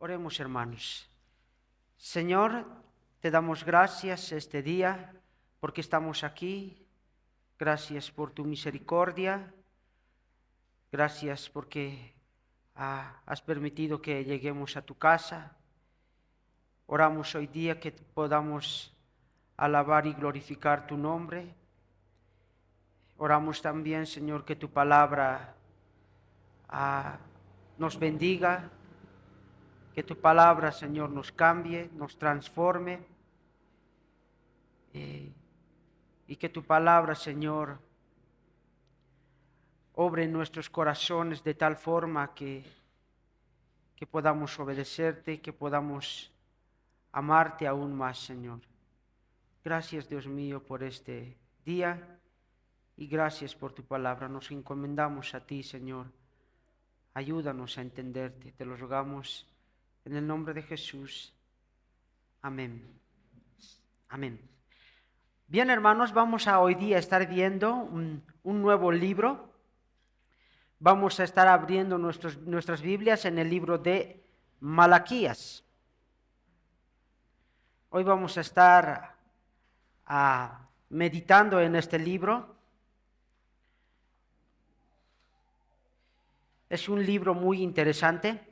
Oremos, hermanos. Señor, te damos gracias este día porque estamos aquí. Gracias por tu misericordia. Gracias porque has permitido que lleguemos a tu casa. Oramos hoy día que podamos alabar y glorificar tu nombre. Oramos también, Señor, que tu palabra nos bendiga, que tu palabra, Señor, nos cambie, nos transforme, y que tu palabra, Señor, obre en nuestros corazones de tal forma que podamos obedecerte, que podamos amarte aún más, Señor. Gracias, Dios mío, por este día y gracias por tu palabra. Nos encomendamos a ti, Señor. Ayúdanos a entenderte, te lo rogamos en el nombre de Jesús. Amén. Amén. Bien, hermanos, vamos a hoy día estar viendo un nuevo libro. Vamos a estar abriendo nuestras Biblias en el libro de Malaquías. Hoy vamos a estar meditando en este libro. Es un libro muy interesante.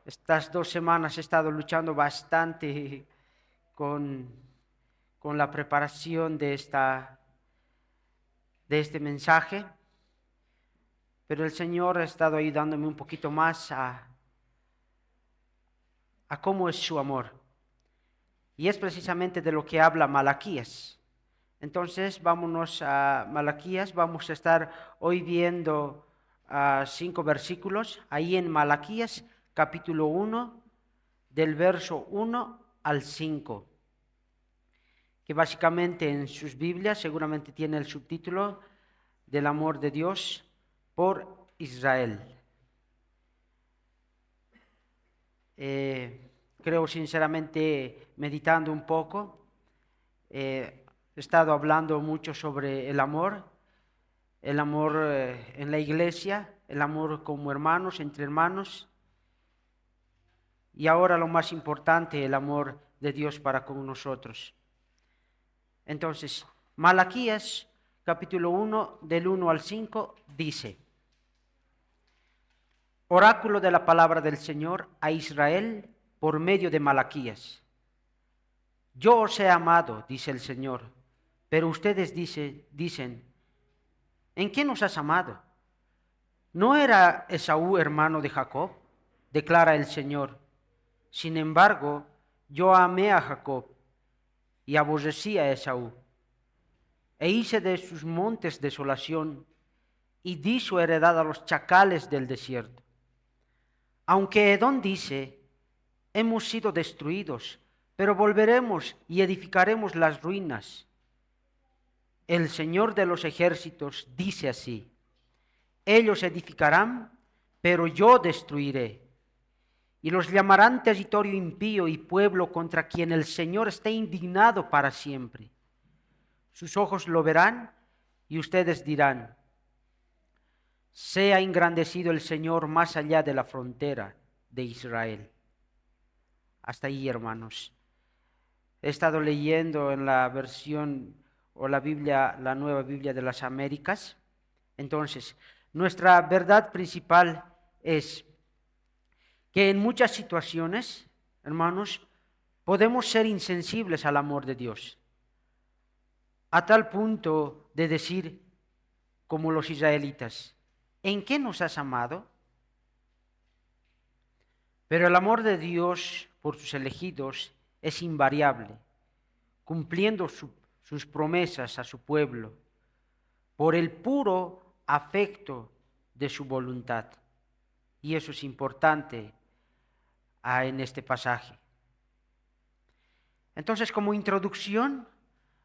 Estas 2 semanas he estado luchando bastante con la preparación de este mensaje, pero el Señor ha estado ayudándome un poquito más a cómo es su amor. Y es precisamente de lo que habla Malaquías. Entonces, vámonos a Malaquías. Vamos a estar hoy viendo 5 versículos. Ahí en Malaquías, capítulo 1, del verso 1 al 5. Que básicamente en sus Biblias seguramente tiene el subtítulo del amor de Dios por Israel. Creo sinceramente, meditando un poco, he estado hablando mucho sobre el amor en la iglesia, el amor como hermanos, entre hermanos, y ahora lo más importante, el amor de Dios para con nosotros. Entonces, Malaquías, capítulo 1, del 1 al 5, dice: Oráculo de la palabra del Señor a Israel por medio de Malaquías. Yo os he amado, dice el Señor, pero ustedes dicen, ¿en qué nos has amado? ¿No era Esaú hermano de Jacob? Declara el Señor. Sin embargo, yo amé a Jacob y aborrecí a Esaú, e hice de sus montes desolación, y di su heredad a los chacales del desierto. Aunque Edom dice, hemos sido destruidos, pero volveremos y edificaremos las ruinas. El Señor de los ejércitos dice así: ellos edificarán, pero yo destruiré. Y los llamarán territorio impío y pueblo contra quien el Señor esté indignado para siempre. Sus ojos lo verán y ustedes dirán: sea engrandecido el Señor más allá de la frontera de Israel. Hasta ahí, hermanos. He estado leyendo en la versión o la Biblia, la Nueva Biblia de las Américas. Entonces, nuestra verdad principal es que en muchas situaciones, hermanos, podemos ser insensibles al amor de Dios, a tal punto de decir, como los israelitas, ¿en qué nos has amado? Pero el amor de Dios por sus elegidos es invariable, cumpliendo sus promesas a su pueblo, por el puro afecto de su voluntad. Y eso es importante en este pasaje. Entonces, como introducción,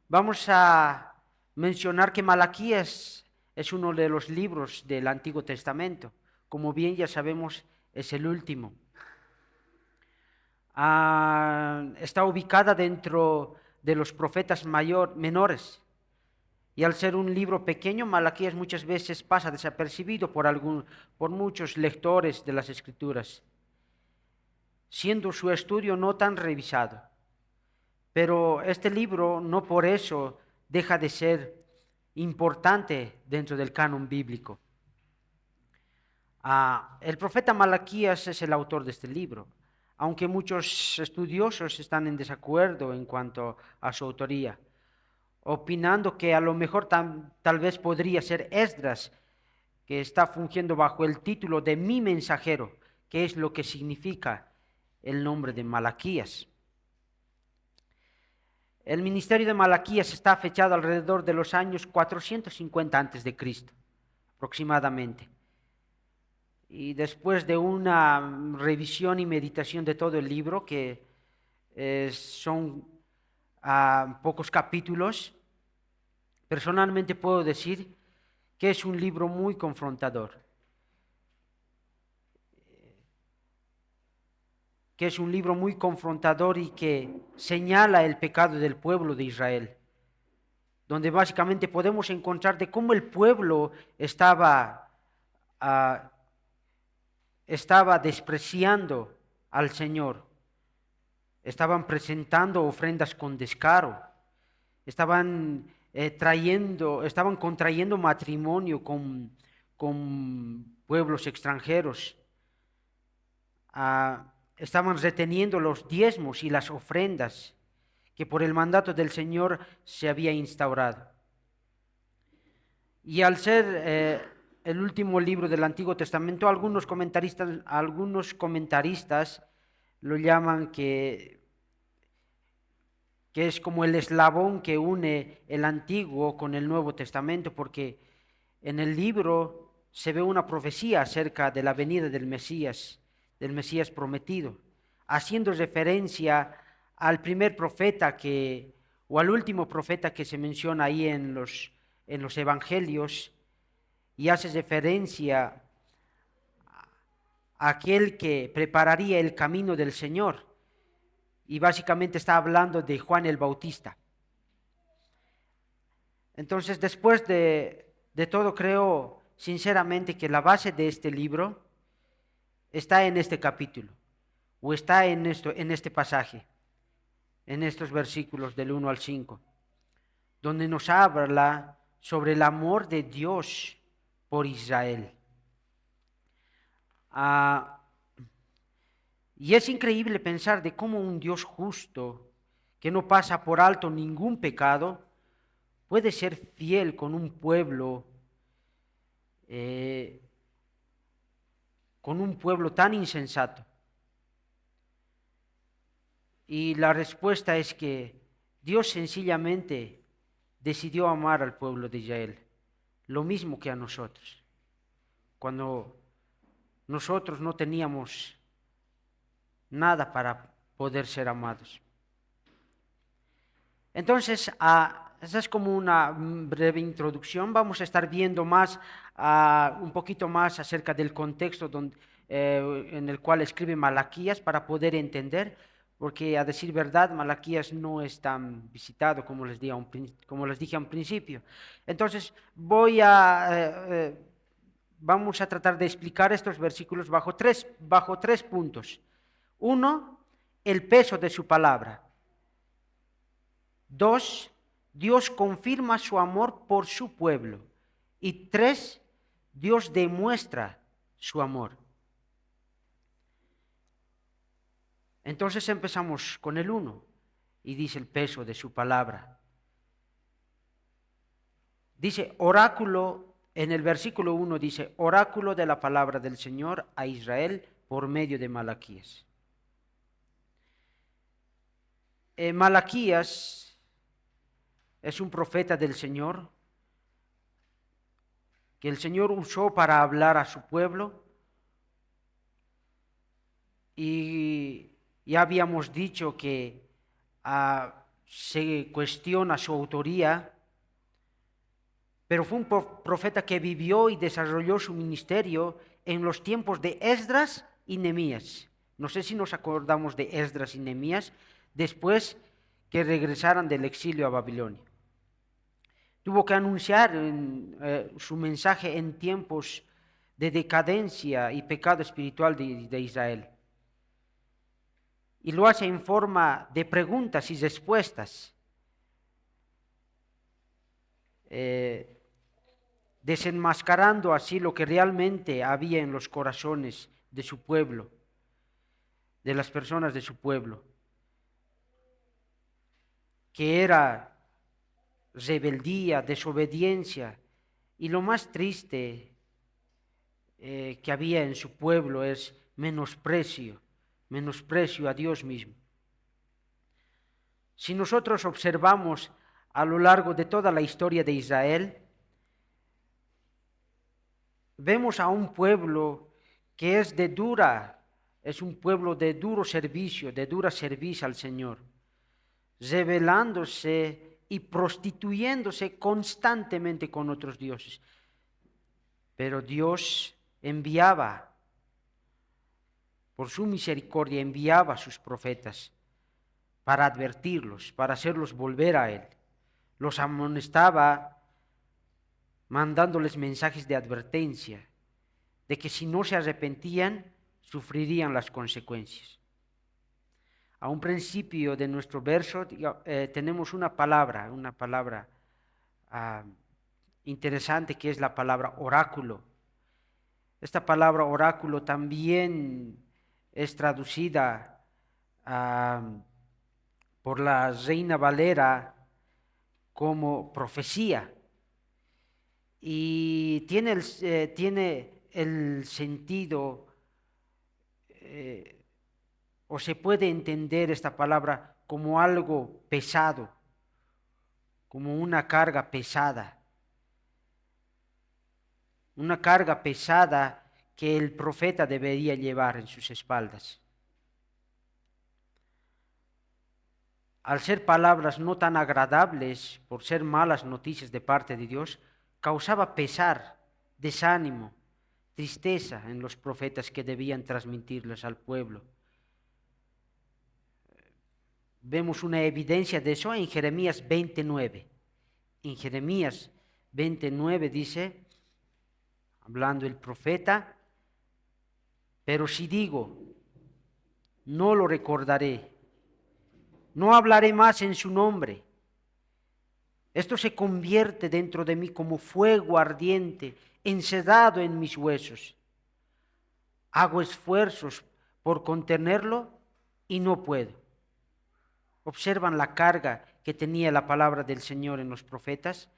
vamos a mencionar que Malaquías es uno de los libros del Antiguo Testamento. Como bien ya sabemos, es el último. Está ubicada dentro de los profetas menores. Y al ser un libro pequeño, Malaquías muchas veces pasa desapercibido por muchos lectores de las Escrituras, siendo su estudio no tan revisado. Pero este libro no por eso deja de ser importante dentro del canon bíblico. El profeta Malaquías es el autor de este libro, aunque muchos estudiosos están en desacuerdo en cuanto a su autoría, opinando que a lo mejor tal vez podría ser Esdras, que está fungiendo bajo el título de mi mensajero, que es lo que significa el nombre de Malaquías. El ministerio de Malaquías está fechado alrededor de los años 450 a.C., aproximadamente. Y después de una revisión y meditación de todo el libro, que son pocos capítulos, personalmente puedo decir que es un libro muy confrontador, y que señala el pecado del pueblo de Israel, donde básicamente podemos encontrar de cómo el pueblo estaba despreciando al Señor, estaban presentando ofrendas con descaro, estaban contrayendo matrimonio con pueblos extranjeros, estaban reteniendo los diezmos y las ofrendas que por el mandato del Señor se había instaurado. Y al ser el último libro del Antiguo Testamento, algunos comentaristas lo llaman que es como el eslabón que une el Antiguo con el Nuevo Testamento, porque en el libro se ve una profecía acerca de la venida del Mesías prometido, haciendo referencia al primer profeta o al último profeta que se menciona ahí en los evangelios, y hace referencia a aquel que prepararía el camino del Señor, y básicamente está hablando de Juan el Bautista. Entonces, después de todo, creo sinceramente que la base de este libro está en este capítulo, o está en este pasaje, en estos versículos del 1 al 5, donde nos habla sobre el amor de Dios por Israel. Y es increíble pensar de cómo un Dios justo, que no pasa por alto ningún pecado, puede ser fiel con un pueblo tan insensato. Y la respuesta es que Dios sencillamente decidió amar al pueblo de Israel, lo mismo que a nosotros, cuando nosotros no teníamos nada para poder ser amados. Entonces, esa es como una breve introducción. Vamos a estar viendo un poquito más acerca del contexto en el cual escribe Malaquías, para poder entender, porque a decir verdad, Malaquías no es tan visitado como les dije a un principio. Entonces, vamos a tratar de explicar estos versículos bajo tres puntos. 1, el peso de su palabra. 2, Dios confirma su amor por su pueblo. Y 3, Dios demuestra su amor. Entonces empezamos con el 1, y dice el peso de su palabra. Dice oráculo, en el versículo 1 dice, oráculo de la palabra del Señor a Israel por medio de Malaquías. Malaquías es un profeta del Señor, que el Señor usó para hablar a su pueblo, y ya habíamos dicho que se cuestiona su autoría, pero fue un profeta que vivió y desarrolló su ministerio en los tiempos de Esdras y Nehemías. No sé si nos acordamos de Esdras y Nehemías, después que regresaran del exilio a Babilonia. tuvo que anunciar su mensaje en tiempos de decadencia y pecado espiritual de Israel. Y lo hace en forma de preguntas y respuestas, desenmascarando así lo que realmente había en los corazones de su pueblo, de las personas de su pueblo, que era rebeldía, desobediencia, y lo más triste que había en su pueblo es menosprecio a Dios mismo. Si nosotros observamos a lo largo de toda la historia de Israel, vemos a un pueblo que es un pueblo de duro servicio, de dura servicio al Señor, rebelándose y prostituyéndose constantemente con otros dioses. Pero Dios enviaba, por su misericordia, enviaba a sus profetas para advertirlos, para hacerlos volver a Él. Los amonestaba mandándoles mensajes de advertencia, de que si no se arrepentían, sufrirían las consecuencias. A un principio de nuestro verso tenemos una palabra interesante, que es la palabra oráculo. Esta palabra oráculo también es traducida por la Reina Valera como profecía, y tiene el sentido, o se puede entender esta palabra como algo pesado, como una carga pesada que el profeta debería llevar en sus espaldas. Al ser palabras no tan agradables, por ser malas noticias de parte de Dios, causaba pesar, desánimo, tristeza en los profetas que debían transmitirles al pueblo. Vemos una evidencia de eso en Jeremías 29. En Jeremías 29 dice, hablando el profeta: pero si digo, no lo recordaré, no hablaré más en su nombre, esto se convierte dentro de mí como fuego ardiente, ensedado en mis huesos. Hago esfuerzos por contenerlo y no puedo. ¿Observan la carga que tenía la palabra del Señor en los profetas?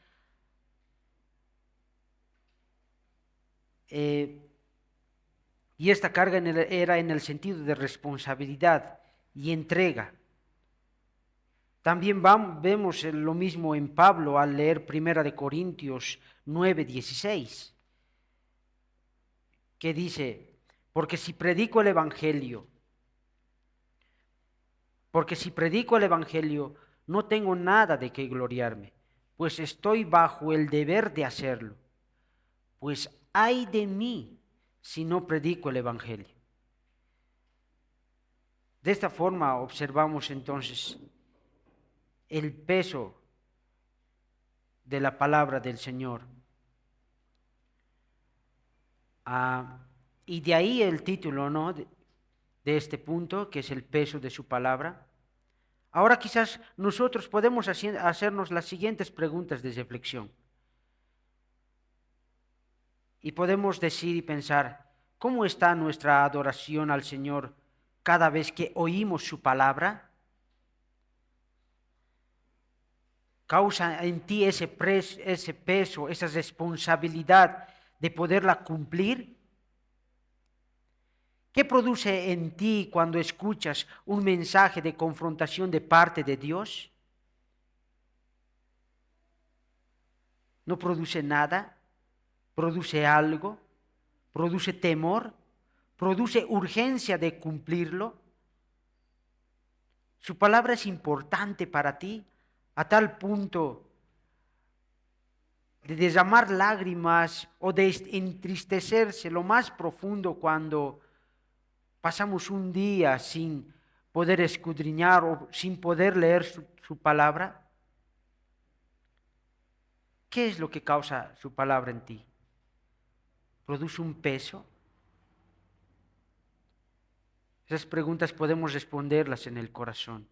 Y esta carga era en el sentido de responsabilidad y entrega. También vemos lo mismo en Pablo al leer 1 Corintios 9:16, que dice: porque si predico el Evangelio, no tengo nada de qué gloriarme, pues estoy bajo el deber de hacerlo. Pues ay de mí si no predico el Evangelio. De esta forma observamos entonces el peso de la palabra del Señor. Y de ahí el título, ¿no?, de este punto, que es el peso de su palabra. Ahora quizás nosotros podemos hacernos las siguientes preguntas de reflexión. Y podemos decir y pensar: ¿cómo está nuestra adoración al Señor cada vez que oímos su palabra? ¿Causa en ti ese peso, esa responsabilidad de poderla cumplir? ¿Qué produce en ti cuando escuchas un mensaje de confrontación de parte de Dios? ¿No produce nada? ¿Produce algo? ¿Produce temor? ¿Produce urgencia de cumplirlo? Su palabra es importante para ti a tal punto de derramar lágrimas o de entristecerse lo más profundo cuando pasamos un día sin poder escudriñar o sin poder leer su palabra. ¿Qué es lo que causa su palabra en ti? ¿Produce un peso? Esas preguntas podemos responderlas en el corazón.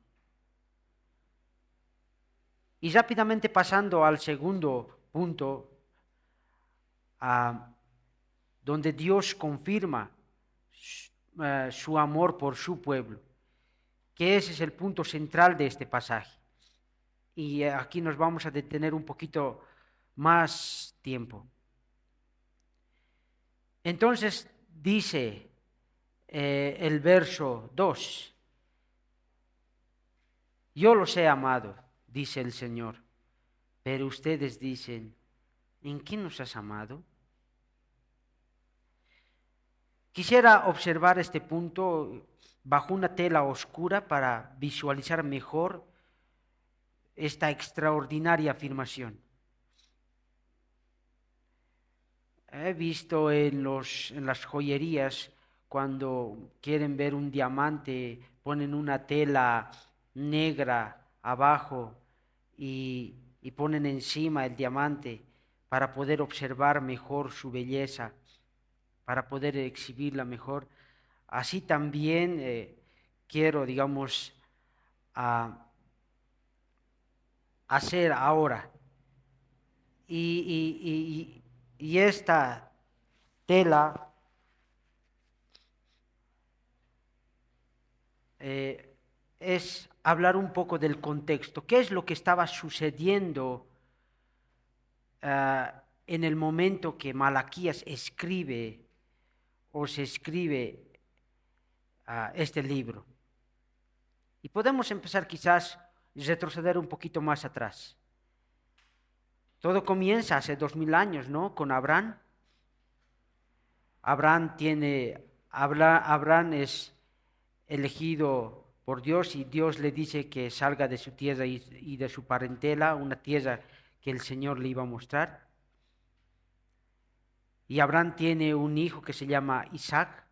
Y rápidamente pasando al segundo punto, donde Dios confirma su amor por su pueblo, que ese es el punto central de este pasaje. Y aquí nos vamos a detener un poquito más tiempo. Entonces dice el verso 2, yo los he amado, dice el Señor, pero ustedes dicen, ¿en qué nos has amado? Quisiera observar este punto bajo una tela oscura para visualizar mejor esta extraordinaria afirmación. He visto en las joyerías, cuando quieren ver un diamante, ponen una tela negra abajo y ponen encima el diamante para poder observar mejor su belleza, para poder exhibirla mejor. Así también quiero, digamos, hacer ahora. Y esta tela es hablar un poco del contexto. ¿Qué es lo que estaba sucediendo en el momento que Malaquías escribe o se escribe este libro? Y podemos empezar quizás y retroceder un poquito más atrás. Todo comienza hace 2000 años, ¿no? Con Abraham. Abraham es elegido por Dios y Dios le dice que salga de su tierra y de su parentela, una tierra que el Señor le iba a mostrar. Y Abraham tiene un hijo que se llama Isaac,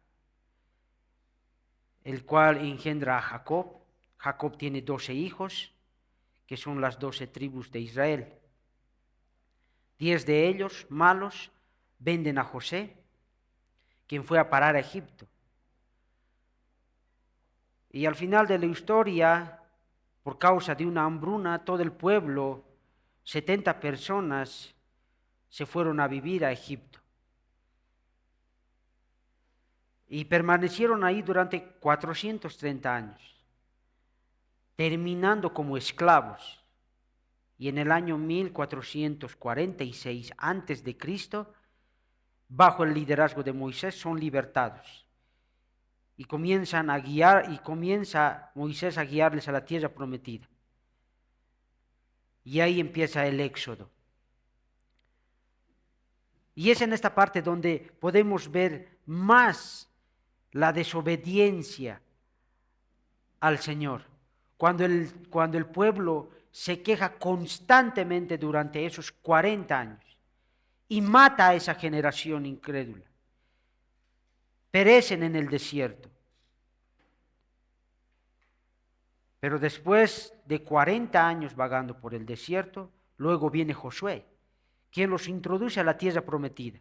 el cual engendra a Jacob. Jacob tiene 12 hijos, que son las 12 tribus de Israel. 10 de ellos, malos, venden a José, quien fue a parar a Egipto. Y al final de la historia, por causa de una hambruna, todo el pueblo, 70 personas, se fueron a vivir a Egipto. Y permanecieron ahí durante 430 años, terminando como esclavos. Y en el año 1446 antes de Cristo, bajo el liderazgo de Moisés, son libertados. Y comienza Moisés a guiarles a la tierra prometida. Y ahí empieza el éxodo. Y es en esta parte donde podemos ver más la desobediencia al Señor. Cuando el pueblo se queja constantemente durante esos 40 años y mata a esa generación incrédula. Perecen en el desierto. Pero después de 40 años vagando por el desierto, luego viene Josué, quien los introduce a la tierra prometida.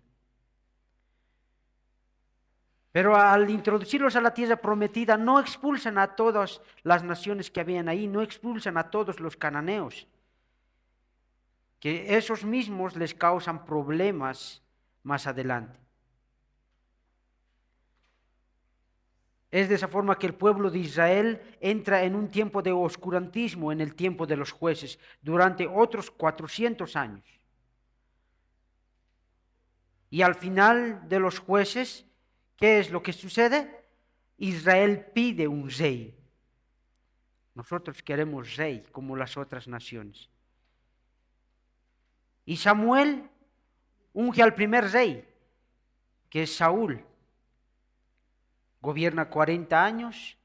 Pero al introducirlos a la tierra prometida, no expulsan a todas las naciones que habían ahí, no expulsan a todos los cananeos, que esos mismos les causan problemas más adelante. Es de esa forma que el pueblo de Israel entra en un tiempo de oscurantismo en el tiempo de los jueces durante otros 400 años. Y al final de los jueces, ¿qué es lo que sucede? Israel pide un rey. Nosotros queremos rey como las otras naciones. Y Samuel unge al primer rey, que es Saúl. Gobierna 40 años.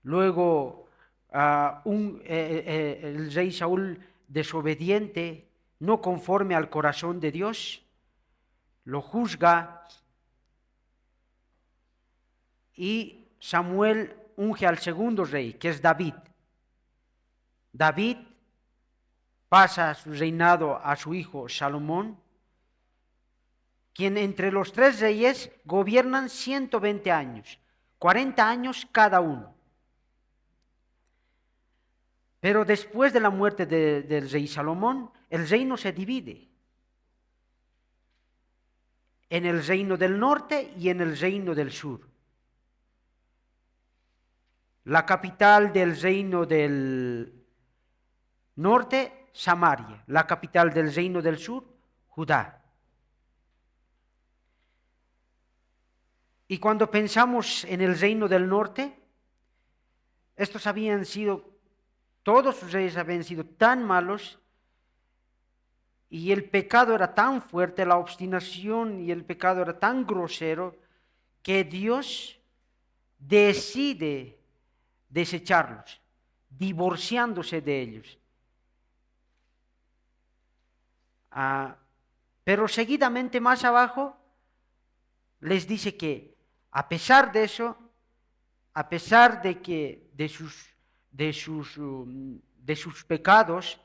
Luego el rey Saúl, desobediente, no conforme al corazón de Dios, lo juzga y Samuel unge al segundo rey, que es David. David pasa su reinado a su hijo Salomón, quien entre los 3 reyes gobiernan 120 años, 40 años cada uno. Pero después de la muerte del rey Salomón, el reino se divide en el reino del norte y en el reino del sur. La capital del reino del norte, Samaria. La capital del reino del sur, Judá. Y cuando pensamos en el reino del norte, todos sus reyes habían sido tan malos y el pecado era tan fuerte, la obstinación y el pecado era tan grosero, que Dios decide desecharlos, divorciándose de ellos. Pero seguidamente más abajo les dice que a pesar de eso, a pesar de sus pecados,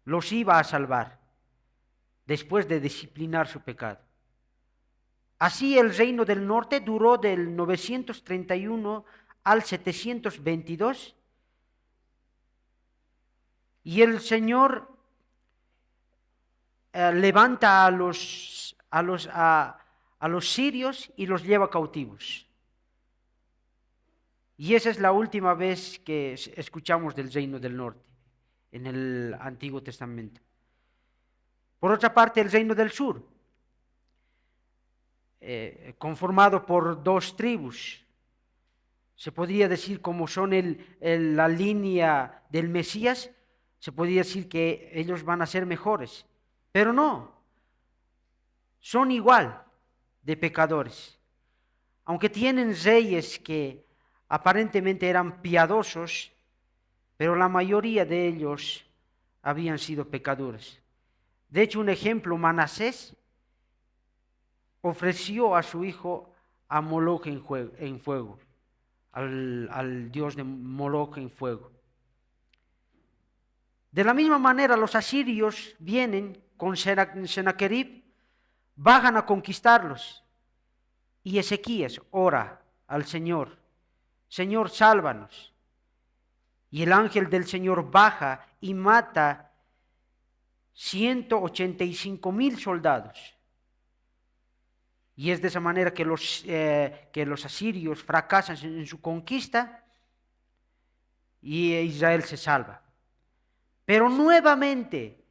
los iba a salvar después de disciplinar su pecado. Así el reino del norte duró del 931 al 722 y el Señor levanta a los sirios y los lleva cautivos. Y esa es la última vez que escuchamos del reino del norte en el Antiguo Testamento. Por otra parte, el reino del sur, conformado por 2 tribus, se podría decir como son la línea del Mesías, se podría decir que ellos van a ser mejores, pero no, son igual de pecadores. Aunque tienen reyes que aparentemente eran piadosos, pero la mayoría de ellos habían sido pecadores. De hecho, un ejemplo, Manasés ofreció a su hijo a Moloch en fuego, al dios de Moloch en fuego. De la misma manera, los asirios vienen con Sennacherib, bajan a conquistarlos, y Ezequías ora al Señor: Señor, sálvanos. Y el ángel del Señor baja y mata 185,000 soldados. Y es de esa manera que los asirios fracasan en su conquista y Israel se salva. Pero nuevamente,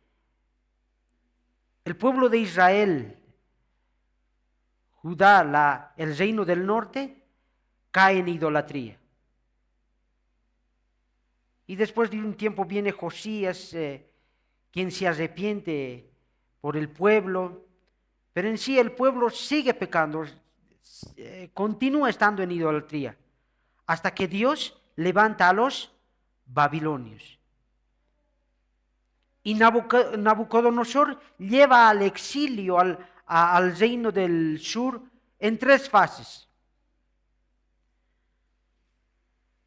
el pueblo de Israel, Judá, el reino del norte, cae en idolatría. Y después de un tiempo viene Josías, quien se arrepiente por el pueblo, pero en sí el pueblo sigue pecando, continúa estando en idolatría, hasta que Dios levanta a los babilonios. Y Nabucodonosor lleva al exilio al reino del sur en 3 fases.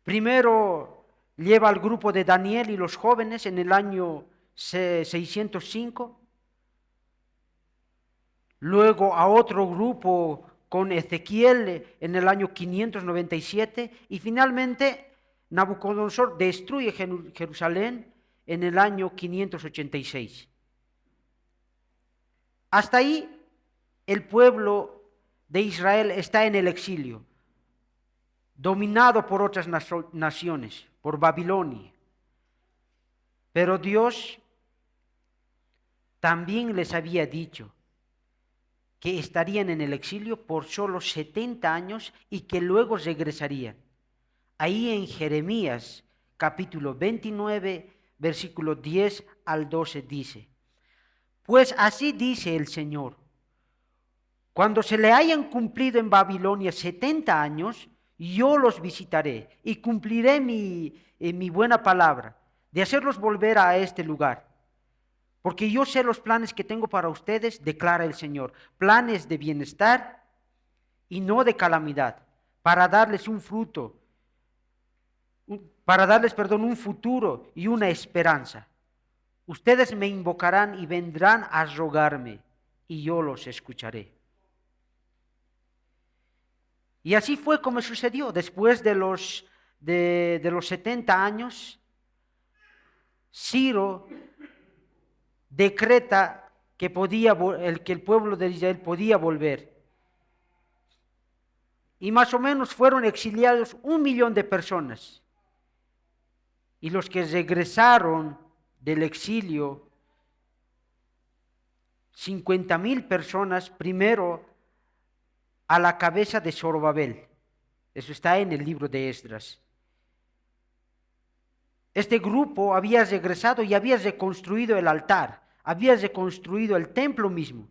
Primero lleva al grupo de Daniel y los jóvenes en el año 605. Luego a otro grupo con Ezequiel en el año 597. Y finalmente Nabucodonosor destruye Jerusalén en el año 586. Hasta ahí el pueblo de Israel está en el exilio, dominado por otras naciones, por Babilonia. Pero Dios también les había dicho que estarían en el exilio por solo 70 años y que luego regresarían. Ahí en Jeremías capítulo 29, versículo 10 al 12 dice: pues así dice el Señor, cuando se le hayan cumplido en Babilonia 70 años, yo los visitaré y cumpliré mi buena palabra de hacerlos volver a este lugar. Porque yo sé los planes que tengo para ustedes, declara el Señor, planes de bienestar y no de calamidad, para darles un fruto para darles, perdón, un futuro y una esperanza. Ustedes me invocarán y vendrán a rogarme, y yo los escucharé. Y así fue como sucedió. Después de los 70 años, Ciro decreta que el pueblo de Israel podía volver. Y más o menos fueron exiliados 1 millón de personas. Y los que regresaron del exilio, 50,000 personas, primero a la cabeza de Zorobabel. Eso está en el libro de Esdras. Este grupo había regresado y había reconstruido el altar, había reconstruido el templo mismo.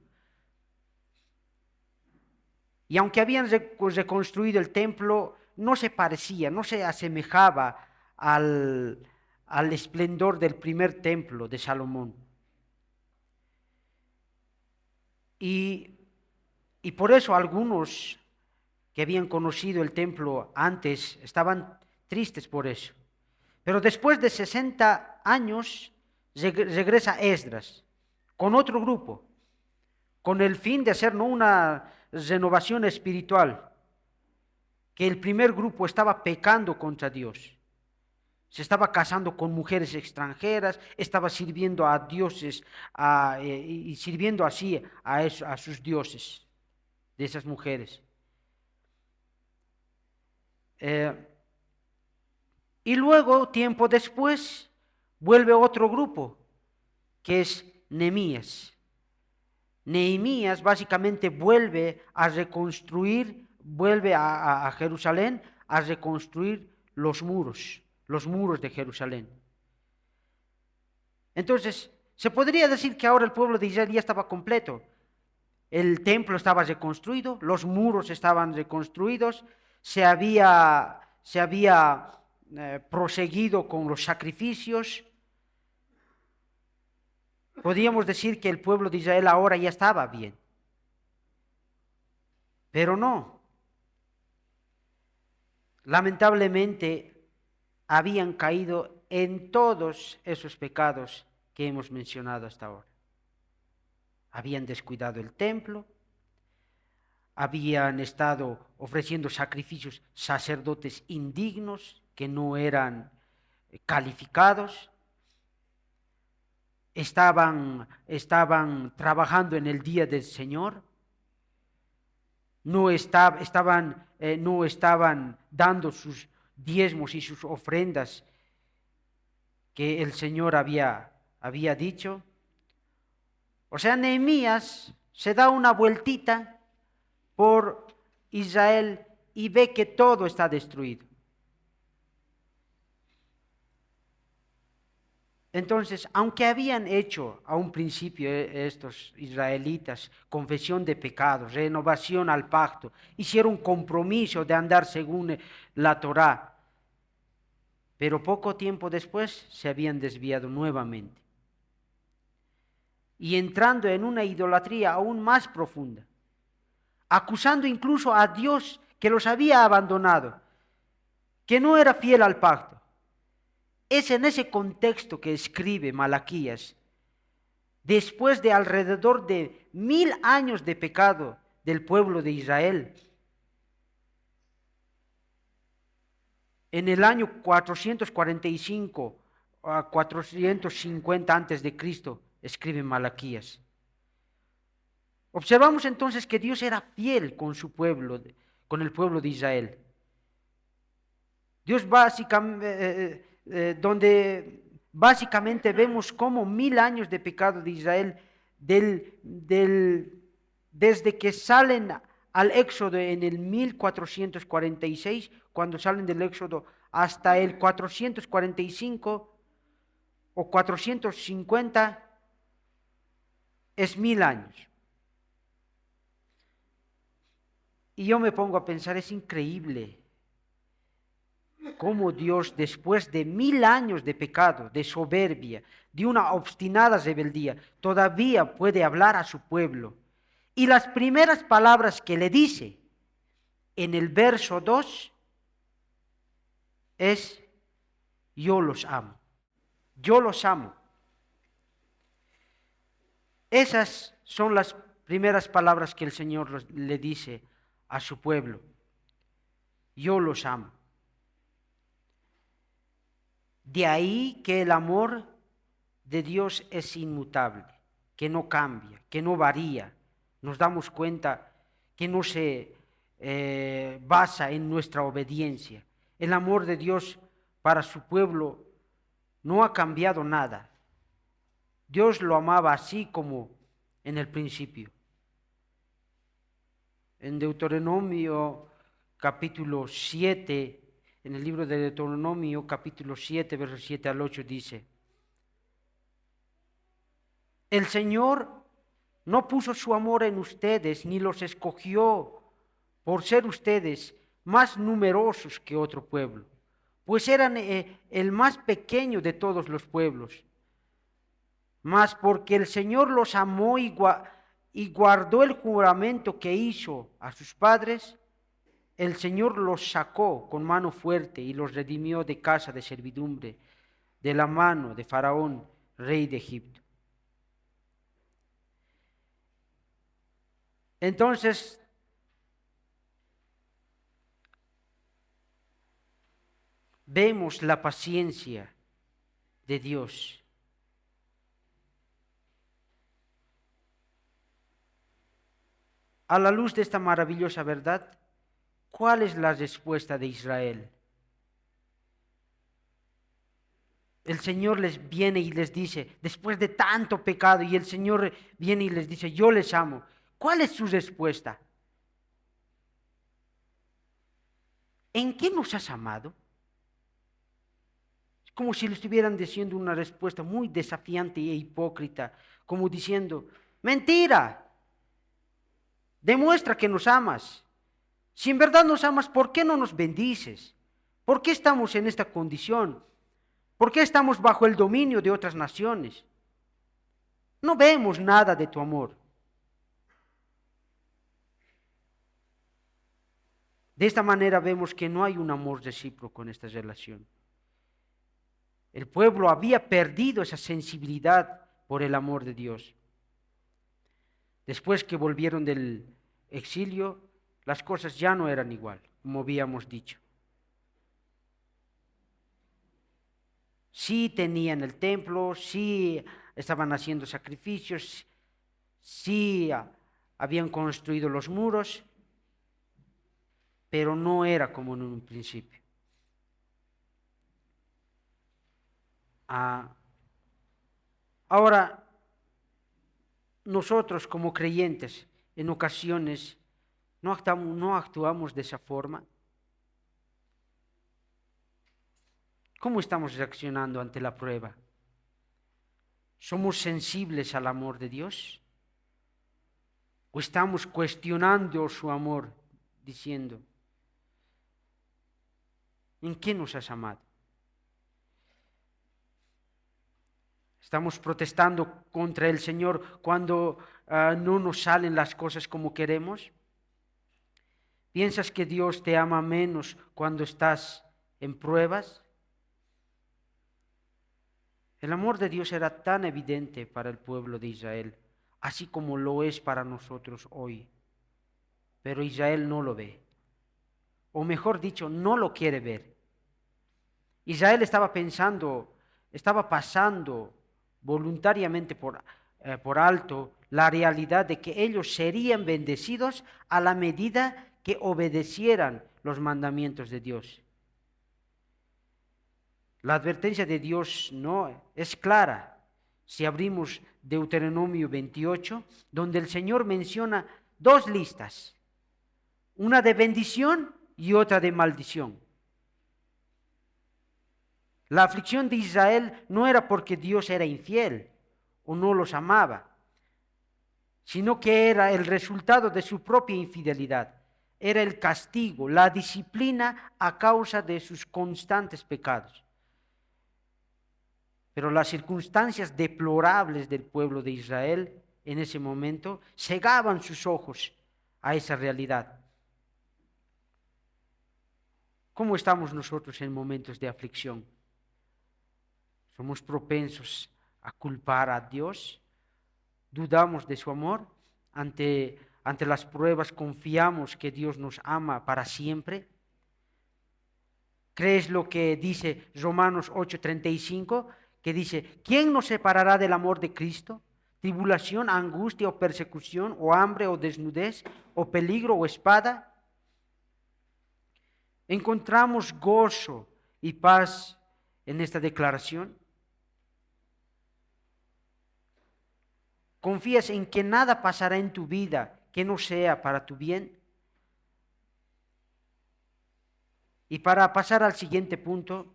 Y aunque habían reconstruido el templo, no se parecía, no se asemejaba al esplendor del primer templo de Salomón. Y por eso algunos que habían conocido el templo antes estaban tristes por eso. Pero después de 60 años regresa Esdras con otro grupo, con el fin de hacer una renovación espiritual, que el primer grupo estaba pecando contra Dios. Se estaba casando con mujeres extranjeras, estaba sirviendo a dioses y sirviendo así a sus dioses de esas mujeres. Y luego, tiempo después, vuelve otro grupo, que es Nehemías. Nehemías básicamente vuelve a reconstruir, vuelve a Jerusalén a reconstruir los muros de Jerusalén. Entonces, se podría decir que ahora el pueblo de Israel ya estaba completo. El templo estaba reconstruido, los muros estaban reconstruidos, se había proseguido con los sacrificios. Podríamos decir que el pueblo de Israel ahora ya estaba bien. Pero no. Lamentablemente habían caído en todos esos pecados que hemos mencionado hasta ahora. Habían descuidado el templo, habían estado ofreciendo sacrificios sacerdotes indignos que no eran calificados, estaban trabajando en el día del Señor, no estaban dando sus diezmos y sus ofrendas que el Señor había dicho. O sea, Nehemías se da una vueltita por Israel y ve que todo está destruido. Entonces, aunque habían hecho a un principio estos israelitas confesión de pecados, renovación al pacto, hicieron un compromiso de andar según la Torá, pero poco tiempo después se habían desviado nuevamente y entrando en una idolatría aún más profunda, acusando incluso a Dios que los había abandonado, que no era fiel al pacto. Es en ese contexto que escribe Malaquías, después de alrededor de 1000 años de pecado del pueblo de Israel. En el año 445 a 450 antes de Cristo, escribe Malaquías. Observamos entonces que Dios era fiel con su pueblo, con el pueblo de Israel. Dios donde básicamente vemos cómo 1000 años de pecado de Israel, desde que salen al Éxodo en el 1446, cuando salen del Éxodo, hasta el 445 o 450, es 1000 años. Y yo me pongo a pensar, es increíble cómo Dios, después de 1000 años de pecado, de soberbia, de una obstinada rebeldía, todavía puede hablar a su pueblo. Y las primeras palabras que le dice en el verso 2 es: yo los amo. Yo los amo. Esas son las primeras palabras que el Señor le dice a su pueblo. Yo los amo. De ahí que el amor de Dios es inmutable, que no cambia, que no varía. Nos damos cuenta que no se basa en nuestra obediencia. El amor de Dios para su pueblo no ha cambiado nada. Dios lo amaba así como en el principio. En Deuteronomio capítulo 7, en el libro de Deuteronomio capítulo 7, versos 7 al 8 dice: el Señor no puso su amor en ustedes, ni los escogió por ser ustedes más numerosos que otro pueblo, pues eran el más pequeño de todos los pueblos. Mas porque el Señor los amó y guardó el juramento que hizo a sus padres, el Señor los sacó con mano fuerte y los redimió de casa de servidumbre, de la mano de Faraón, rey de Egipto. Entonces, vemos la paciencia de Dios. A la luz de esta maravillosa verdad, ¿cuál es la respuesta de Israel? El Señor les viene y les dice, después de tanto pecado, y el Señor viene y les dice, yo les amo. ¿Cuál es su respuesta? ¿En qué nos has amado? Es como si le estuvieran diciendo una respuesta muy desafiante e hipócrita, como diciendo, mentira, demuestra que nos amas. Si en verdad nos amas, ¿por qué no nos bendices? ¿Por qué estamos en esta condición? ¿Por qué estamos bajo el dominio de otras naciones? No vemos nada de tu amor. De esta manera vemos que no hay un amor recíproco en esta relación. El pueblo había perdido esa sensibilidad por el amor de Dios. Después que volvieron del exilio, las cosas ya no eran igual, como habíamos dicho. Sí tenían el templo, sí estaban haciendo sacrificios, sí habían construido los muros, pero no era como en un principio. Ahora, nosotros como creyentes, en ocasiones, no actuamos de esa forma. ¿Cómo estamos reaccionando ante la prueba? ¿Somos sensibles al amor de Dios? ¿O estamos cuestionando su amor, diciendo, ¿en qué nos has amado? Estamos protestando contra el Señor cuando no nos salen las cosas como queremos. ¿Piensas que Dios te ama menos cuando estás en pruebas? El amor de Dios era tan evidente para el pueblo de Israel, así como lo es para nosotros hoy. Pero Israel no lo ve, o mejor dicho, no lo quiere ver. Israel estaba pasando voluntariamente por alto la realidad de que ellos serían bendecidos a la medida que obedecieran los mandamientos de Dios. La advertencia de Dios no es clara. Si abrimos Deuteronomio 28, donde el Señor menciona dos listas, una de bendición y otra de maldición. La aflicción de Israel no era porque Dios era infiel o no los amaba, sino que era el resultado de su propia infidelidad. Era el castigo, la disciplina a causa de sus constantes pecados. Pero las circunstancias deplorables del pueblo de Israel en ese momento cegaban sus ojos a esa realidad. ¿Cómo estamos nosotros en momentos de aflicción? somos propensos a culpar a Dios, dudamos de su amor, ante las pruebas confiamos que Dios nos ama para siempre. ¿Crees lo que dice Romanos 8:35? Que dice, ¿quién nos separará del amor de Cristo? ¿Tribulación, angustia o persecución, o hambre o desnudez, o peligro o espada? ¿Encontramos gozo y paz en esta declaración? ¿Confías en que nada pasará en tu vida que no sea para tu bien? Y para pasar al siguiente punto,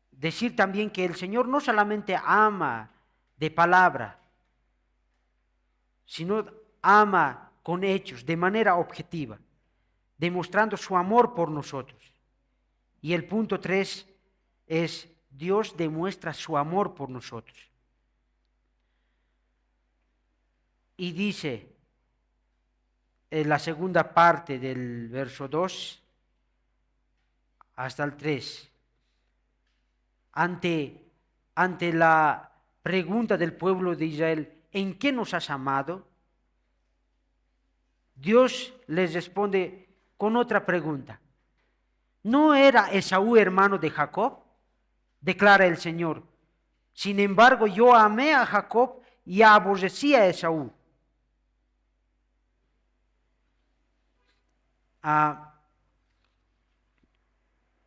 decir también que el Señor no solamente ama de palabra, sino ama con hechos, de manera objetiva, demostrando su amor por nosotros. Y el punto 3 es, Dios demuestra su amor por nosotros. Y dice en la segunda parte del verso 2 hasta el 3, ante la pregunta del pueblo de Israel, ¿en qué nos has amado? Dios les responde con otra pregunta. ¿No era Esaú hermano de Jacob? Declara el Señor. Sin embargo, yo amé a Jacob y aborrecí a Esaú.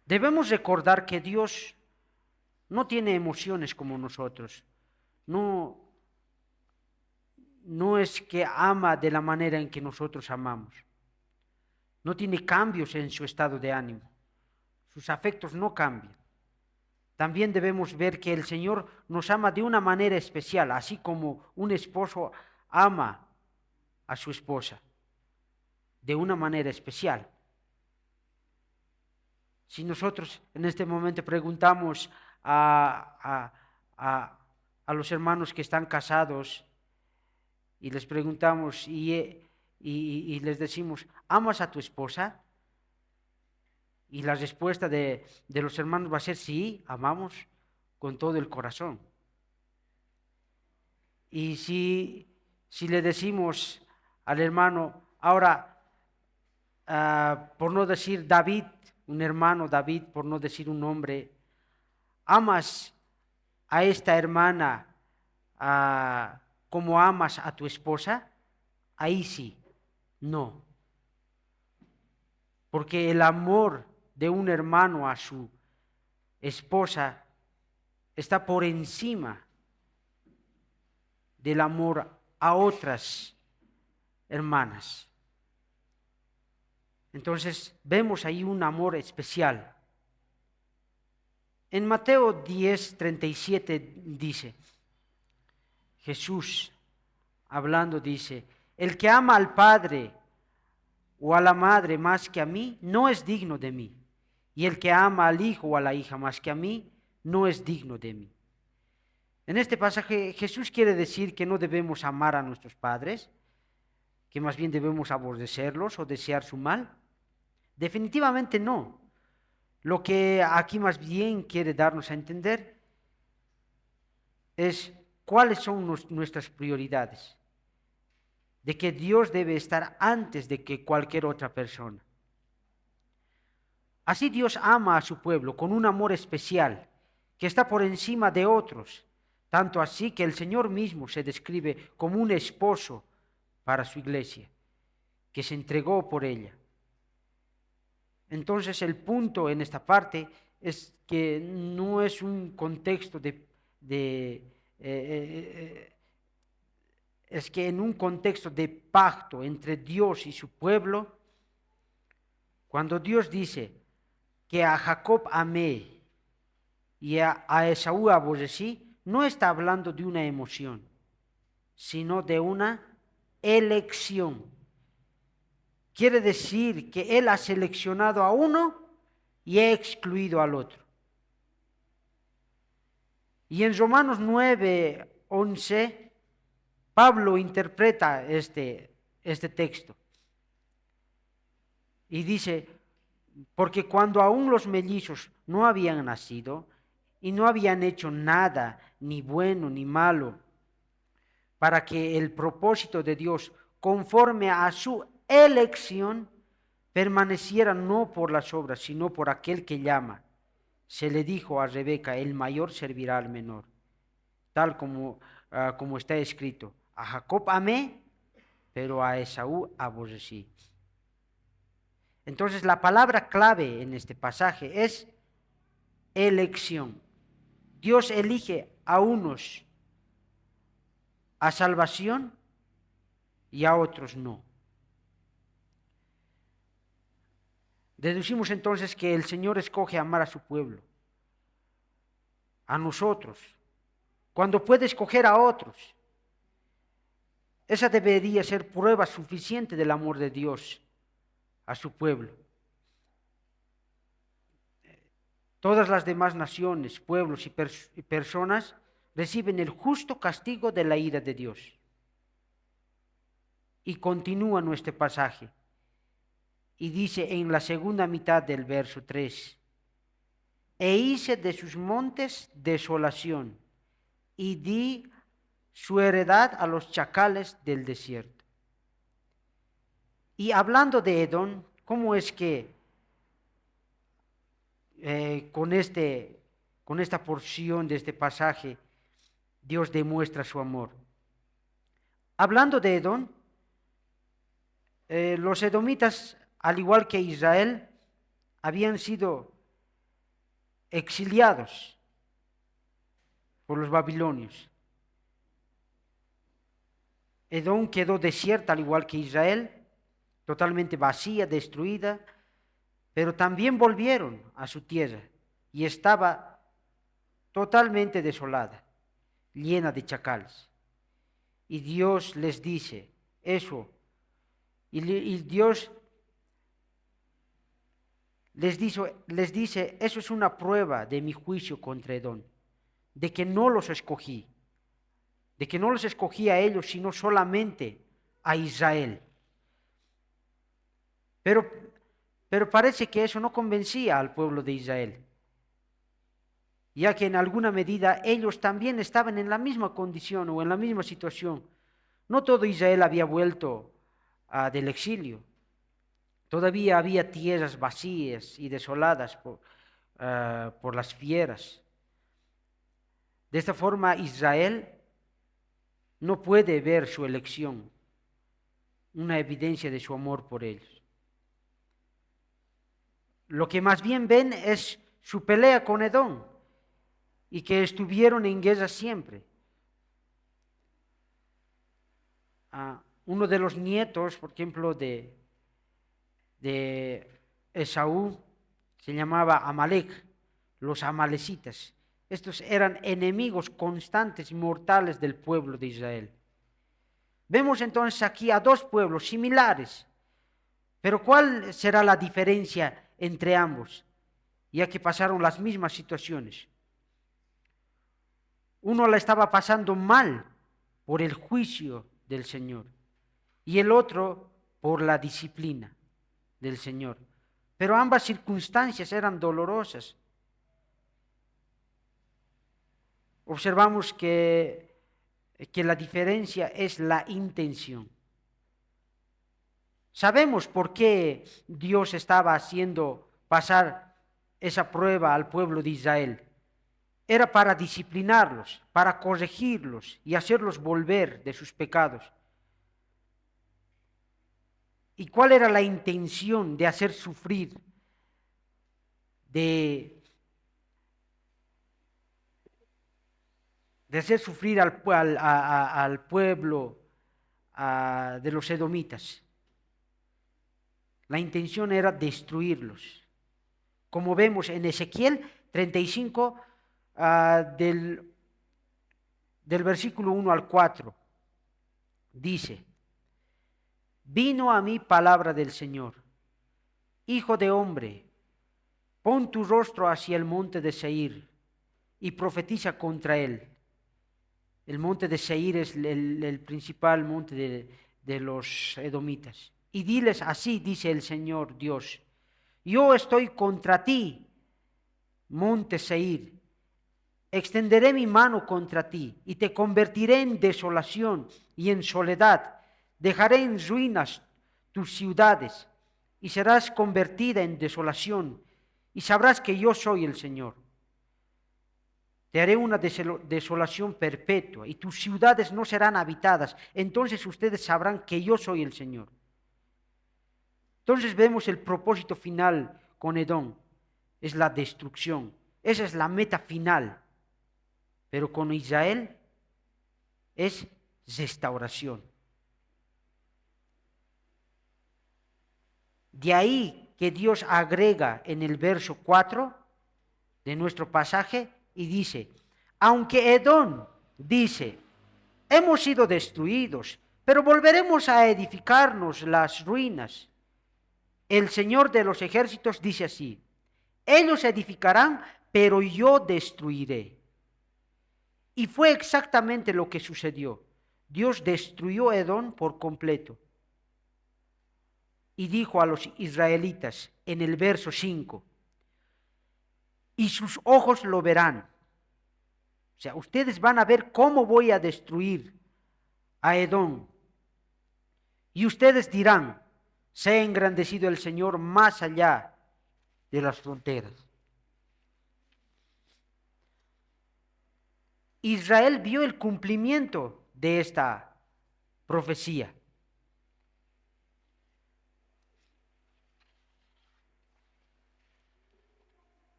Debemos recordar que Dios no tiene emociones como nosotros. No es que ama de la manera en que nosotros amamos. No tiene cambios en su estado de ánimo. Sus afectos no cambian. También debemos ver que el Señor nos ama de una manera especial, así como un esposo ama a su esposa, de una manera especial. Si nosotros en este momento preguntamos a los hermanos que están casados y les preguntamos y les decimos, ¿amas a tu esposa? Y la respuesta de los hermanos va a ser, sí, amamos con todo el corazón. Y si le decimos al hermano, ahora, por no decir David, un hermano David, por no decir un nombre, ¿amas a esta hermana como amas a tu esposa? Ahí sí, no. Porque el amor de un hermano a su esposa está por encima del amor a otras hermanas. Entonces vemos ahí un amor especial. En Mateo 10:37 dice, Jesús hablando dice, el que ama al Padre o a la madre más que a mí, no es digno de mí. Y el que ama al hijo o a la hija más que a mí, no es digno de mí. En este pasaje Jesús quiere decir que no debemos amar a nuestros padres, que más bien debemos aborrecerlos o desear su mal. Definitivamente no. Lo que aquí más bien quiere darnos a entender es cuáles son nuestras prioridades, de que Dios debe estar antes de que cualquier otra persona. Así Dios ama a su pueblo con un amor especial que está por encima de otros, tanto así que el Señor mismo se describe como un esposo para su iglesia, que se entregó por ella. Entonces el punto en esta parte es que no es un contexto es que en un contexto de pacto entre Dios y su pueblo, cuando Dios dice que a Jacob amé y a Esaú aborrecí, no está hablando de una emoción, sino de una elección. Quiere decir que Él ha seleccionado a uno y ha excluido al otro. Y en Romanos 9:11, Pablo interpreta este texto y dice, porque cuando aún los mellizos no habían nacido y no habían hecho nada, ni bueno ni malo, para que el propósito de Dios, conforme a su elección, permaneciera no por las obras, sino por aquel que llama. Se le dijo a Rebeca, el mayor servirá al menor, tal como está escrito, a Jacob amé, pero a Esaú aborrecí. Entonces la palabra clave en este pasaje es elección. Dios elige a unos a salvación y a otros no. Deducimos entonces que el Señor escoge amar a su pueblo, a nosotros, cuando puede escoger a otros. Esa debería ser prueba suficiente del amor de Dios a su pueblo. Todas las demás naciones, pueblos y personas reciben el justo castigo de la ira de Dios. Y continúa nuestro pasaje. Y dice en la segunda mitad del verso 3, e hice de sus montes desolación, y di su heredad a los chacales del desierto. Y hablando de Edom, ¿cómo es que con esta porción de este pasaje Dios demuestra su amor? Hablando de Edom, los edomitas, al igual que Israel, habían sido exiliados por los babilonios. Edom quedó desierta, al igual que Israel, totalmente vacía, destruida, pero también volvieron a su tierra y estaba totalmente desolada, llena de chacales. Y Dios les dice eso, y Dios les dice, eso es una prueba de mi juicio contra Edom, de que no los escogí, a ellos, sino solamente a Israel. Pero parece que eso no convencía al pueblo de Israel, ya que en alguna medida ellos también estaban en la misma condición o en la misma situación. No todo Israel había vuelto del exilio. Todavía había tierras vacías y desoladas por las fieras. De esta forma, Israel no puede ver su elección, una evidencia de su amor por ellos. Lo que más bien ven es su pelea con Edom y que estuvieron en guerra siempre. Uno de los nietos, por ejemplo, de Esaú, se llamaba Amalek, los amalecitas. Estos eran enemigos constantes y mortales del pueblo de Israel. Vemos entonces aquí a dos pueblos similares, pero ¿cuál será la diferencia entre ambos? Ya que pasaron las mismas situaciones. Uno la estaba pasando mal por el juicio del Señor y el otro por la disciplina del Señor. Pero ambas circunstancias eran dolorosas. Observamos que la diferencia es la intención. Sabemos por qué Dios estaba haciendo pasar esa prueba al pueblo de Israel. Era para disciplinarlos, para corregirlos y hacerlos volver de sus pecados. ¿Y cuál era la intención de hacer sufrir, de hacer sufrir al pueblo de los edomitas? La intención era destruirlos. Como vemos en Ezequiel 35, del versículo 1 al 4, dice: vino a mí palabra del Señor, hijo de hombre, pon tu rostro hacia el monte de Seir y profetiza contra él. El monte de Seir es el principal monte de los edomitas. Y diles, así dice el Señor Dios: Yo estoy contra ti, monte Seir. Extenderé mi mano contra ti y te convertiré en desolación y en soledad. Dejaré en ruinas tus ciudades y serás convertida en desolación y sabrás que yo soy el Señor. Te haré una desolación perpetua y tus ciudades no serán habitadas. Entonces ustedes sabrán que yo soy el Señor. Entonces vemos el propósito final con Edom. Es la destrucción. Esa es la meta final. Pero con Israel es restauración. De ahí que Dios agrega en el verso 4 de nuestro pasaje y dice, aunque Edom dice, hemos sido destruidos, pero volveremos a edificarnos las ruinas. El Señor de los ejércitos dice así, ellos edificarán, pero yo destruiré. Y fue exactamente lo que sucedió. Dios destruyó a Edom por completo. Y dijo a los israelitas en el verso 5, y sus ojos lo verán. O sea, ustedes van a ver cómo voy a destruir a Edom. Y ustedes dirán, sea engrandecido el Señor más allá de las fronteras. Israel vio el cumplimiento de esta profecía.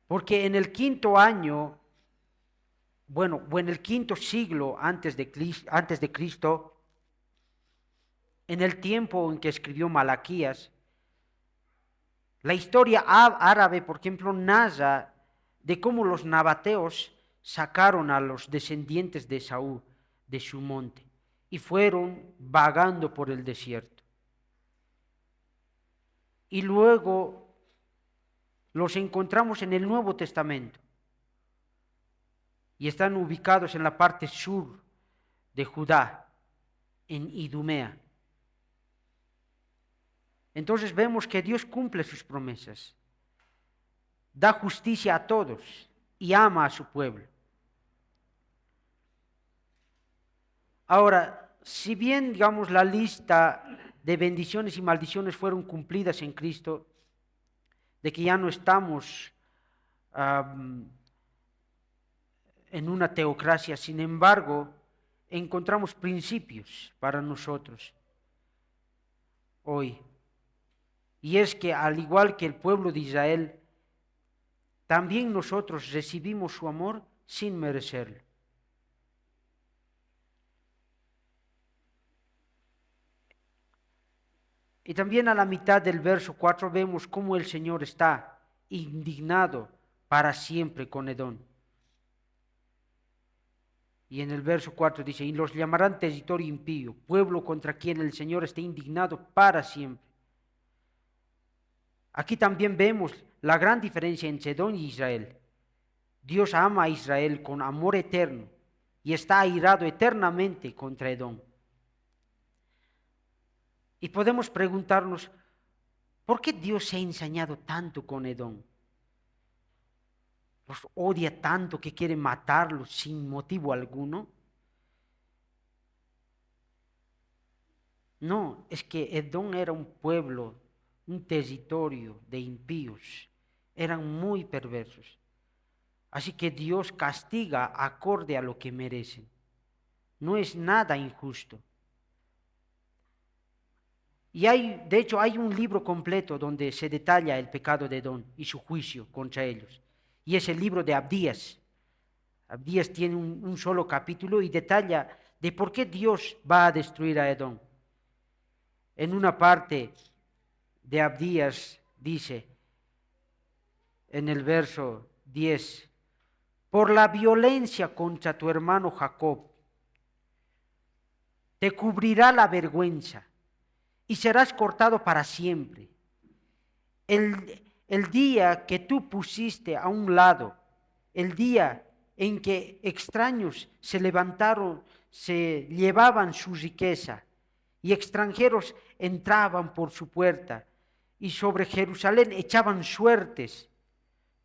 Porque en el quinto año, en el quinto siglo antes de Cristo, en el tiempo en que escribió Malaquías, la historia árabe, por ejemplo, narra de cómo los nabateos sacaron a los descendientes de Saúl de su monte y fueron vagando por el desierto. Y luego los encontramos en el Nuevo Testamento y están ubicados en la parte sur de Judá, en Idumea. Entonces vemos que Dios cumple sus promesas, da justicia a todos y ama a su pueblo. Ahora, si bien, digamos, la lista de bendiciones y maldiciones fueron cumplidas en Cristo, de que ya no estamos en una teocracia, sin embargo, encontramos principios para nosotros hoy. Y es que al igual que el pueblo de Israel, también nosotros recibimos su amor sin merecerlo. Y también a la mitad del verso 4 vemos cómo el Señor está indignado para siempre con Edom. Y en el verso 4 dice, y los llamarán territorio impío, pueblo contra quien el Señor esté indignado para siempre. Aquí también vemos la gran diferencia entre Edom y Israel. Dios ama a Israel con amor eterno y está airado eternamente contra Edom. Y podemos preguntarnos, ¿por qué Dios se ha ensañado tanto con Edom? ¿Los odia tanto que quiere matarlos sin motivo alguno? No, es que Edom era un pueblo, un territorio de impíos. Eran muy perversos. Así que Dios castiga acorde a lo que merecen. No es nada injusto. Y de hecho, hay un libro completo donde se detalla el pecado de Edom y su juicio contra ellos. Y es el libro de Abdías. Abdías tiene un solo capítulo y detalla de por qué Dios va a destruir a Edom. En una parte de Abdías dice, en el verso 10, por la violencia contra tu hermano Jacob, te cubrirá la vergüenza y serás cortado para siempre. El día que tú pusiste a un lado, el día en que extraños se levantaron, se llevaban su riqueza y extranjeros entraban por su puerta, y sobre Jerusalén echaban suertes.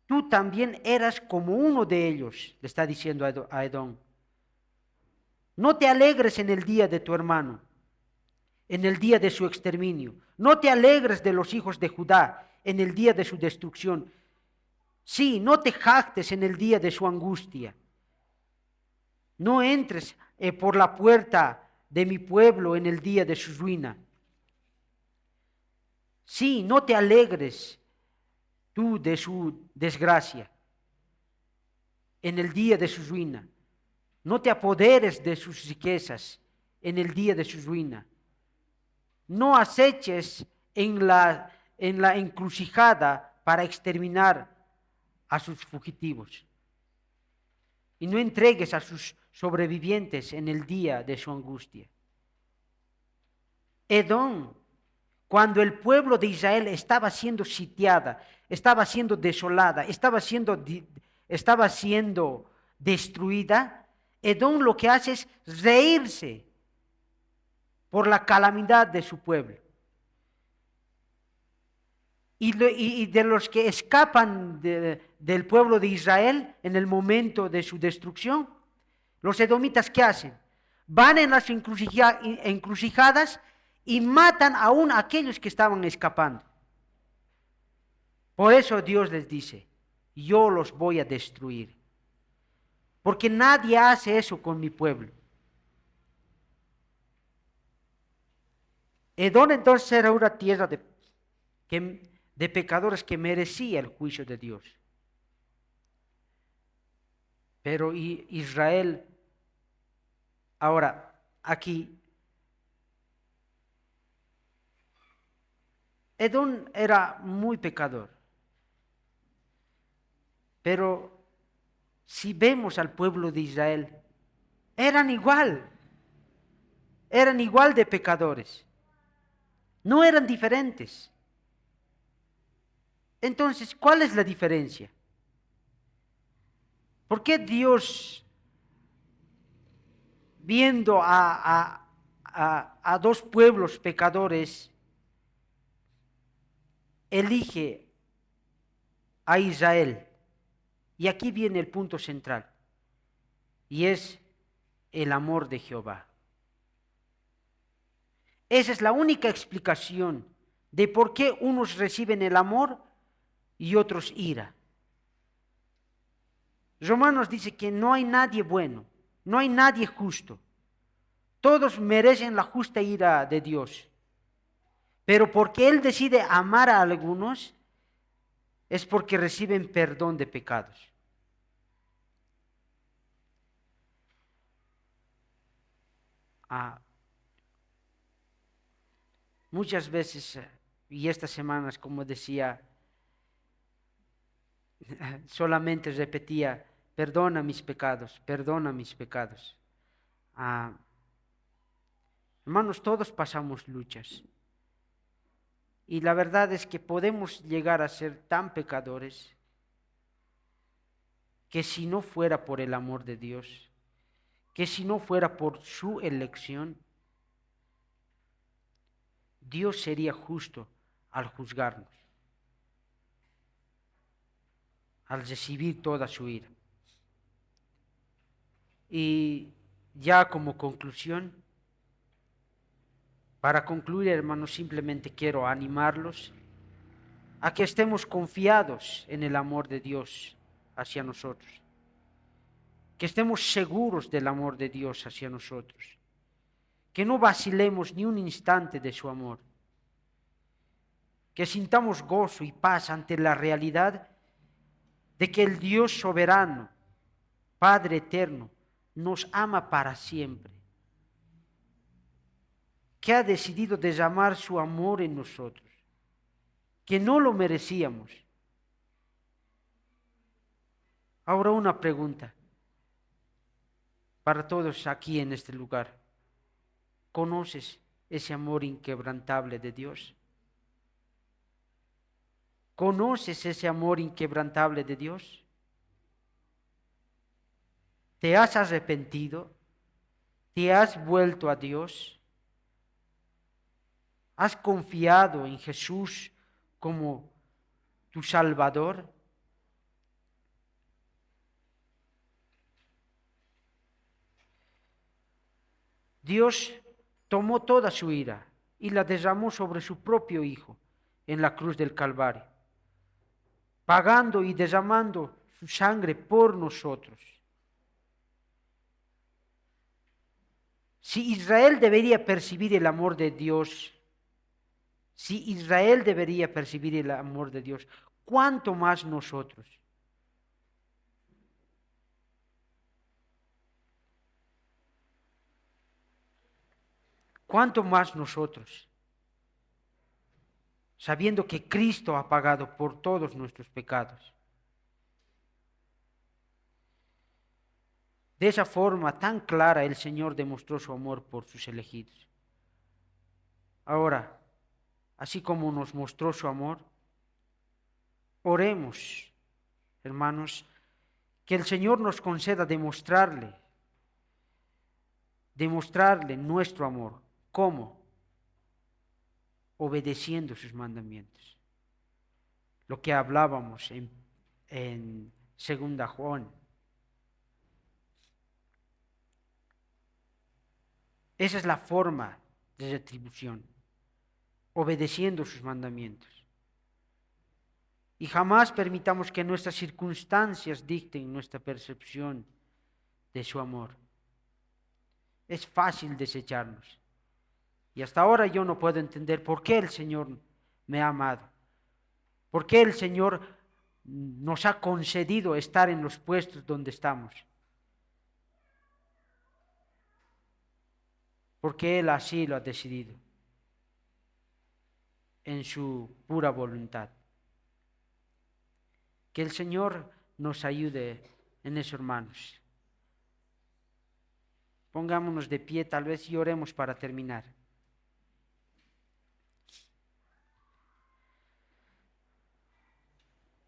Tú también eras como uno de ellos, le está diciendo a Edom. No te alegres en el día de tu hermano, en el día de su exterminio. No te alegres de los hijos de Judá en el día de su destrucción. Sí, no te jactes en el día de su angustia. No entres por la puerta de mi pueblo en el día de su ruina. Sí, no te alegres tú de su desgracia en el día de su ruina. No te apoderes de sus riquezas en el día de su ruina. No aceches en la encrucijada para exterminar a sus fugitivos. Y no entregues a sus sobrevivientes en el día de su angustia. Edom, cuando el pueblo de Israel estaba siendo sitiada, estaba siendo desolada, estaba siendo destruida, Edom lo que hace es reírse por la calamidad de su pueblo. Y de los que escapan del pueblo de Israel en el momento de su destrucción, los edomitas, ¿qué hacen? Van en las encrucijadas y matan aún a aquellos que estaban escapando. Por eso Dios les dice, yo los voy a destruir. Porque nadie hace eso con mi pueblo. Edom entonces era una tierra de pecadores que merecía el juicio de Dios. Pero Israel, ahora aquí, Edom era muy pecador. Pero si vemos al pueblo de Israel, eran igual de pecadores. No eran diferentes. Entonces, ¿cuál es la diferencia? ¿Por qué Dios, viendo a dos pueblos pecadores, elige a Israel? Y aquí viene el punto central, y es el amor de Jehová. Esa es la única explicación de por qué unos reciben el amor y otros ira. Romanos dice que no hay nadie bueno, no hay nadie justo. Todos merecen la justa ira de Dios. Pero porque Él decide amar a algunos, es porque reciben perdón de pecados. Muchas veces, y estas semanas, como decía, solamente repetía, perdona mis pecados, perdona mis pecados. Hermanos, todos pasamos luchas. Y la verdad es que podemos llegar a ser tan pecadores que si no fuera por el amor de Dios, que si no fuera por su elección, Dios sería justo al juzgarnos, al recibir toda su ira. Y ya como conclusión, para concluir, hermanos, simplemente quiero animarlos a que estemos confiados en el amor de Dios hacia nosotros, que estemos seguros del amor de Dios hacia nosotros, que no vacilemos ni un instante de su amor, que sintamos gozo y paz ante la realidad de que el Dios soberano, Padre eterno, nos ama para siempre, que ha decidido derramar su amor en nosotros, que no lo merecíamos. Ahora una pregunta para todos aquí en este lugar. ¿Conoces ese amor inquebrantable de Dios? ¿Conoces ese amor inquebrantable de Dios? ¿Te has arrepentido? ¿Te has vuelto a Dios? ¿Has confiado en Jesús como tu Salvador? Dios tomó toda su ira y la derramó sobre su propio Hijo en la cruz del Calvario, pagando y derramando su sangre por nosotros. Si Israel debería percibir el amor de Dios, si Israel debería percibir el amor de Dios, ¿cuánto más nosotros? ¿Cuánto más nosotros? Sabiendo que Cristo ha pagado por todos nuestros pecados. De esa forma tan clara el Señor demostró su amor por sus elegidos. Ahora, así como nos mostró su amor, oremos, hermanos, que el Señor nos conceda demostrarle nuestro amor. ¿Cómo? Obedeciendo sus mandamientos. Lo que hablábamos en 2 Juan. Esa es la forma de retribución, obedeciendo sus mandamientos. Y jamás permitamos que nuestras circunstancias dicten nuestra percepción de su amor. Es fácil desecharnos. Y hasta ahora yo no puedo entender por qué el Señor me ha amado. ¿Por qué el Señor nos ha concedido estar en los puestos donde estamos? Porque Él así lo ha decidido, en su pura voluntad. Que el Señor nos ayude en eso, hermanos. Pongámonos de pie, tal vez, y oremos para terminar.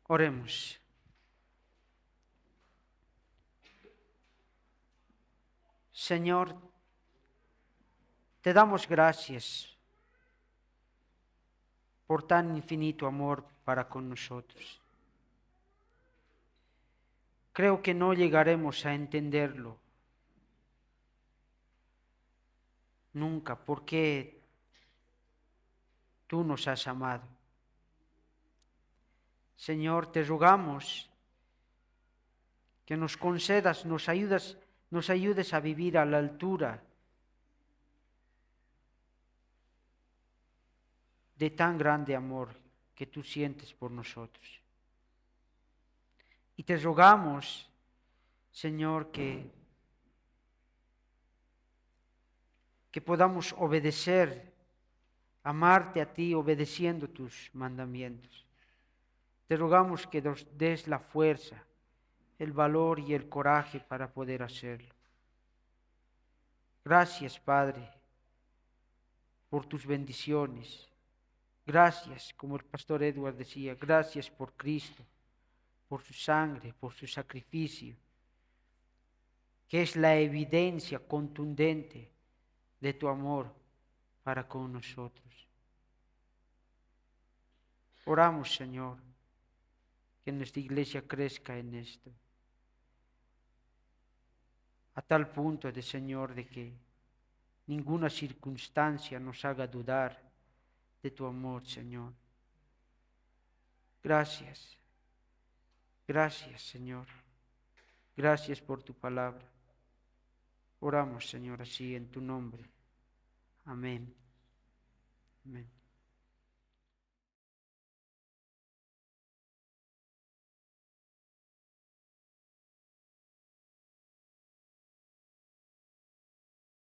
Oremos. Señor, te damos gracias por tan infinito amor para con nosotros. Creo que no llegaremos a entenderlo nunca, porque tú nos has amado. Señor, te rogamos que nos concedas, nos ayudes a vivir a la altura de tan grande amor que tú sientes por nosotros. Y te rogamos, Señor, que podamos obedecer, amarte a ti, obedeciendo tus mandamientos. Te rogamos que nos des la fuerza, el valor y el coraje para poder hacerlo. Gracias, Padre, por tus bendiciones. Gracias, como el pastor Edward decía, gracias por Cristo, por su sangre, por su sacrificio, que es la evidencia contundente de tu amor para con nosotros. Oramos, Señor, que nuestra iglesia crezca en esto, a tal punto de, Señor, de que ninguna circunstancia nos haga dudar de tu amor, Señor. Gracias, gracias, Señor. Gracias por tu palabra. Oramos, Señor, así en tu nombre. Amén. Amén.